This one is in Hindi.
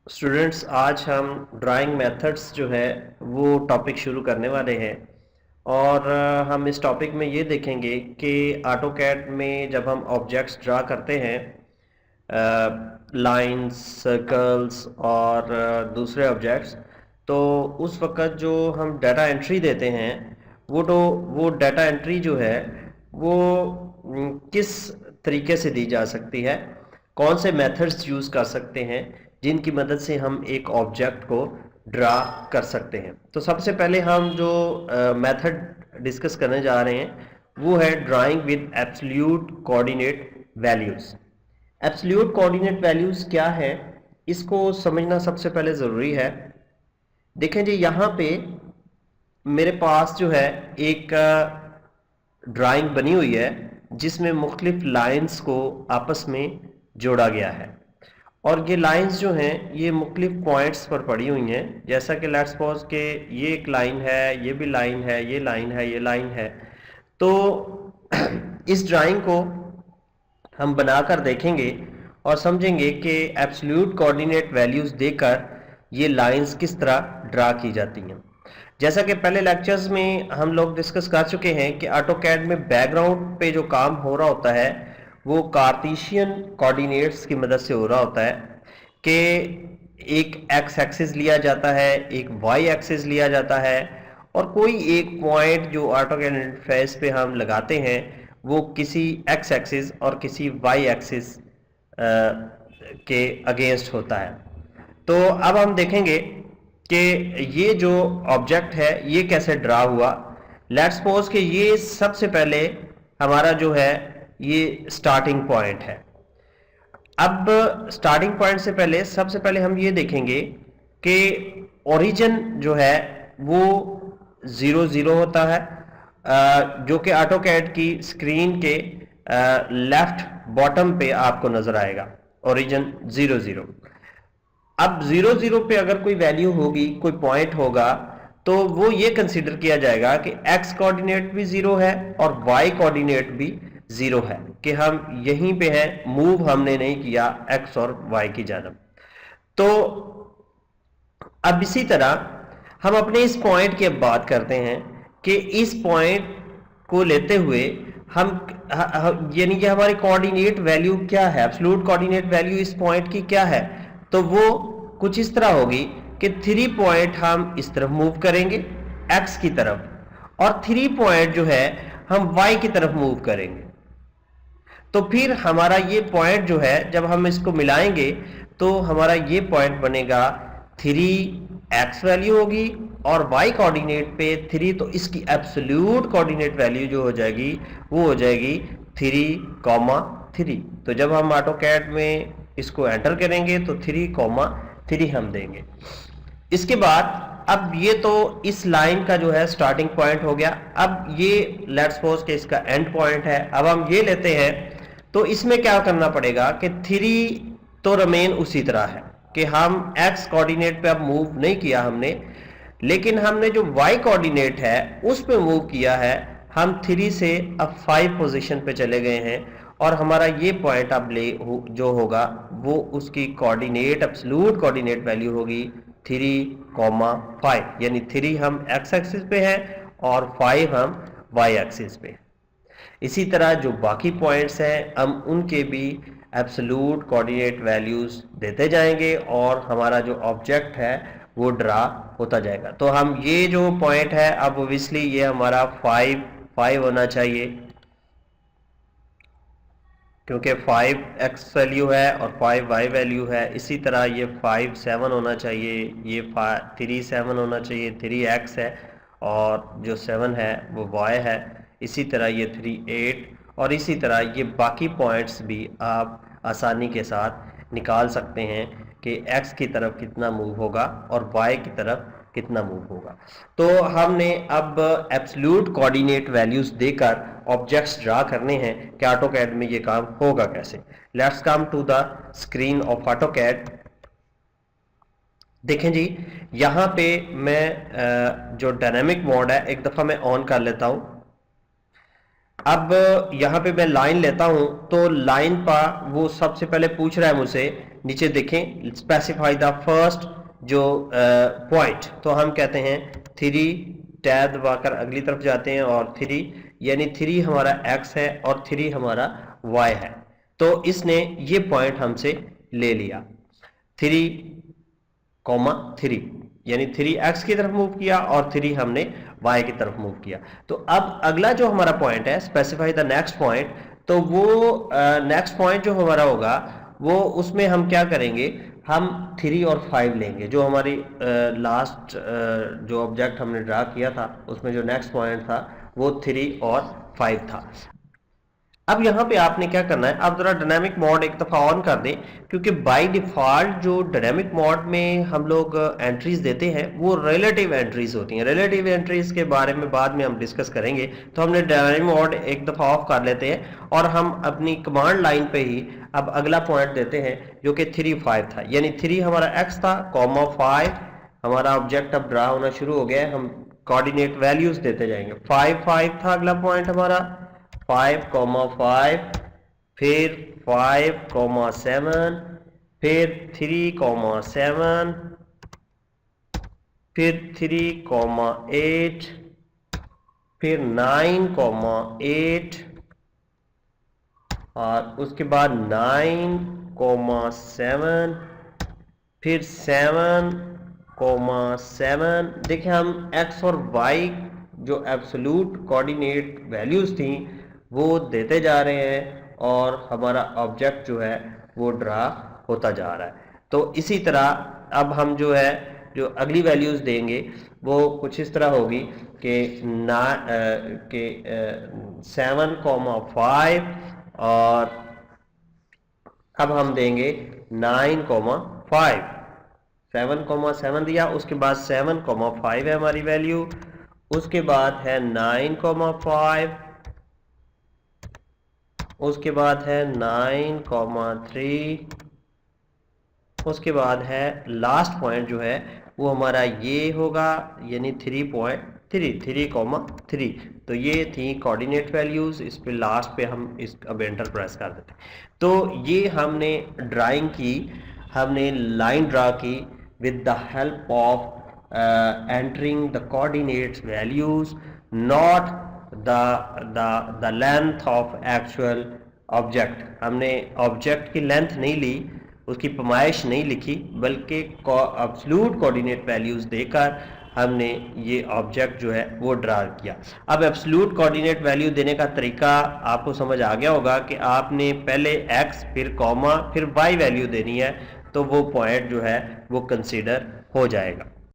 स्टूडेंट्स, आज हम ड्राइंग मेथड्स जो है वो टॉपिक शुरू करने वाले हैं। और हम इस टॉपिक में ये देखेंगे कि ऑटोकैड में जब हम ऑब्जेक्ट्स ड्रा करते हैं, लाइंस, सर्कल्स और दूसरे ऑब्जेक्ट्स, तो उस वक़्त जो हम डाटा एंट्री देते हैं वो डाटा एंट्री जो है वो किस तरीके से दी जा सकती है, कौन से मेथड्स यूज़ कर सकते हैं जिनकी मदद से हम एक ऑब्जेक्ट को ड्रा कर सकते हैं। तो सबसे पहले हम जो मेथड डिस्कस करने जा रहे हैं वो है drawing with absolute coordinate values. Absolute coordinate values क्या है, इसको समझना सबसे पहले ज़रूरी है। देखें जी, यहाँ पे मेरे पास जो है एक ड्राइंग बनी हुई है जिसमें मुख्तलिफ लाइंस को आपस में जोड़ा गया है। और ये लाइंस जो हैं ये मुख्तलिफ पॉइंट्स पर पड़ी हुई हैं। जैसा कि लेट्स सपोज के ये एक लाइन है, ये भी लाइन है, ये लाइन है, ये लाइन है। तो इस ड्राइंग को हम बनाकर देखेंगे और समझेंगे कि एब्सोल्यूट कोऑर्डिनेट वैल्यूज़ देकर ये लाइंस किस तरह ड्रा की जाती हैं। जैसा कि पहले लेक्चर्स में हम लोग डिस्कस कर चुके हैं कि ऑटोकैड में बैकग्राउंड पे जो काम हो रहा होता है वो कार्टेशियन कोऑर्डिनेट्स की मदद से हो रहा होता है कि एक एक्स एक्सिस लिया जाता है, एक वाई एक्सिस लिया जाता है, और कोई एक पॉइंट जो ऑटोकैड इंटरफेस पे हम लगाते हैं वो किसी एक्स एक्सिस और किसी वाई एक्सिस के अगेंस्ट होता है। तो अब हम देखेंगे कि ये जो ऑब्जेक्ट है ये कैसे ड्रा हुआ। लेट्स सपोज कि ये सबसे पहले हमारा जो है ये स्टार्टिंग पॉइंट है। अब स्टार्टिंग पॉइंट से पहले सबसे पहले हम ये देखेंगे कि ओरिजिन जो है वो 0 0 होता है, जो कि ऑटोकैड की स्क्रीन के लेफ्ट बॉटम पे आपको नजर आएगा। ओरिजिन 0 0। अब 0 0 पे अगर कोई वैल्यू होगी, कोई पॉइंट होगा, तो वो ये कंसीडर किया जाएगा कि एक्स कोऑर्डिनेट भी 0 है और वाई कोऑर्डिनेट भी 0 है, कि हम यहीं पे हैं, मूव हमने नहीं किया एक्स और वाई की जानब। तो अब इसी तरह हम अपने इस पॉइंट की अब बात करते हैं कि इस पॉइंट को लेते हुए हम यानी कि हमारी कोऑर्डिनेट वैल्यू क्या है, एब्सोल्यूट कोऑर्डिनेट वैल्यू इस पॉइंट की क्या है। तो वो कुछ इस तरह होगी कि 3 पॉइंट हम इस तरफ मूव करेंगे एक्स की तरफ, और 3 पॉइंट जो है हम वाई की तरफ मूव करेंगे। तो फिर हमारा ये पॉइंट जो है जब हम इसको मिलाएंगे तो हमारा ये पॉइंट बनेगा 3x वैल्यू होगी, और y कोऑर्डिनेट पे 3, तो इसकी एब्सोल्यूट कोऑर्डिनेट वैल्यू जो हो जाएगी वो हो जाएगी 3,3। तो जब हम ऑटोकैड में इसको एंटर करेंगे तो 3,3 हम देंगे। इसके बाद अब ये तो इस लाइन का जो है स्टार्टिंग पॉइंट हो गया। अब ये लेट्स सपोज कि इसका एंड पॉइंट है। अब हम ये लेते हैं, तो इसमें क्या करना पड़ेगा कि 3 तो रमेन उसी तरह है कि हम x कोऑर्डिनेट पे अब मूव नहीं किया हमने, लेकिन हमने जो y कोऑर्डिनेट है उस पे मूव किया है। हम 3 से अब 5 पोजीशन पे चले गए हैं, और हमारा ये पॉइंट अब जो होगा वो उसकी कोऑर्डिनेट एब्सोल्यूट कोऑर्डिनेट वैल्यू होगी 3,5, यानी 3 हम x एक्सिस पे हैं और 5 हम y एक्सिस पे। इसी तरह जो बाकी पॉइंट्स हैं हम उनके भी एब्सोल्यूट कोऑर्डिनेट वैल्यूज देते जाएंगे और हमारा जो ऑब्जेक्ट है वो ड्रा होता जाएगा। तो हम ये जो पॉइंट है अब ओब्वियसली ये हमारा 5 होना चाहिए, क्योंकि 5x वैल्यू है और 5y वैल्यू है। इसी तरह ये 5 7 होना चाहिए, ये 3 7 होना चाहिए, 3x है, और जो 7 है वो y है। इसी तरह ये 3 8, और इसी तरह ये बाकी पॉइंट्स भी आप आसानी के साथ निकाल सकते हैं कि x की तरफ कितना मूव होगा और y की तरफ कितना मूव होगा। तो हमने अब एब्सोल्यूट कोऑर्डिनेट वैल्यूज देकर ऑब्जेक्ट्स ड्रा करने हैं कि ऑटोकैड में ये काम होगा कैसे। Let's come to the screen of AutoCAD. देखें जी, यहाँ पे मैं जो डायनेमिक मोड है एक दफ़ा मैं ऑन कर लेता हूँ। अब यहाँ पे मैं लाइन लेता हूं, तो लाइन पर वो सबसे पहले पूछ रहा है मुझसे, नीचे देखें, स्पेसिफाई द फर्स्ट जो पॉइंट, तो हम कहते हैं 3, टैब दबाकर अगली तरफ जाते हैं और 3, यानी 3 हमारा x है और 3 हमारा y है। तो इसने ये पॉइंट हमसे ले लिया 3,3, यानी 3x की तरफ मूव किया और 3 हमने y की तरफ मूव किया। तो अब अगला जो हमारा पॉइंट है, स्पेसिफाई द नेक्स्ट पॉइंट, तो वो नेक्स्ट पॉइंट जो हमारा होगा वो उसमें हम क्या करेंगे, हम 3 और 5 लेंगे। जो हमारी लास्ट जो ऑब्जेक्ट हमने ड्रा किया था उसमें जो नेक्स्ट पॉइंट था वो 3 और 5 था। अब यहाँ पे आपने क्या करना है, आप जरा डायनामिक मोड एक दफ़ा ऑन कर दें, क्योंकि बाय डिफ़ॉल्ट जो डायनामिक मोड में हम लोग एंट्रीज देते हैं वो रिलेटिव एंट्रीज होती हैं। रिलेटिव एंट्रीज के बारे में बाद में हम डिस्कस करेंगे। तो हमने डायनामिक मोड एक दफ़ा ऑफ कर लेते हैं और हम अपनी कमांड लाइन पे ही अब अगला पॉइंट देते हैं जो कि 3, 5 था, यानी 3 हमारा x था, कॉमा 5 हमारा ऑब्जेक्ट अब ड्रा होना शुरू हो गया है। हम कोऑर्डिनेट वैल्यूज देते जाएंगे। 5, 5 था अगला पॉइंट हमारा, 5,5, फिर 5,7, फिर 3,7, फिर 3,8, फिर 9,8 और उसके बाद 9,7, फिर 7,7। देखिए हम x और y जो एब्सोल्यूट कोऑर्डिनेट वैल्यूज थी वो देते जा रहे हैं और हमारा ऑब्जेक्ट जो है वो ड्रा होता जा रहा है। तो इसी तरह अब हम जो है जो अगली वैल्यूज देंगे वो कुछ इस तरह होगी कि 7,5 और अब हम देंगे 9,5। 7,7 दिया, उसके बाद 7,5 है हमारी वैल्यू, उसके बाद है 9,5, उसके बाद है 9,3, उसके बाद है लास्ट पॉइंट जो है वो हमारा ये होगा, यानी 3,3। तो ये थी कोऑर्डिनेट वैल्यूज। इस पे लास्ट पे हम इस अब एंटर प्रेस कर देते हैं। तो ये हमने ड्राइंग की, हमने लाइन ड्रा की with the help of entering the coordinates values, not the length of actual object. हमने ऑब्जेक्ट की लेंथ नहीं ली, उसकी पैमाइश नहीं लिखी, बल्कि एब्सोल्यूट कोऑर्डिनेट वैल्यूज देकर हमने ये ऑब्जेक्ट जो है वो ड्रा किया। अब एब्सोल्यूट कोऑर्डिनेट वैल्यू देने का तरीका आपको समझ आ गया होगा कि आपने पहले x फिर कॉमा फिर y वैल्यू देनी है, तो वो पॉइंट जो है वो कंसीडर हो जाएगा।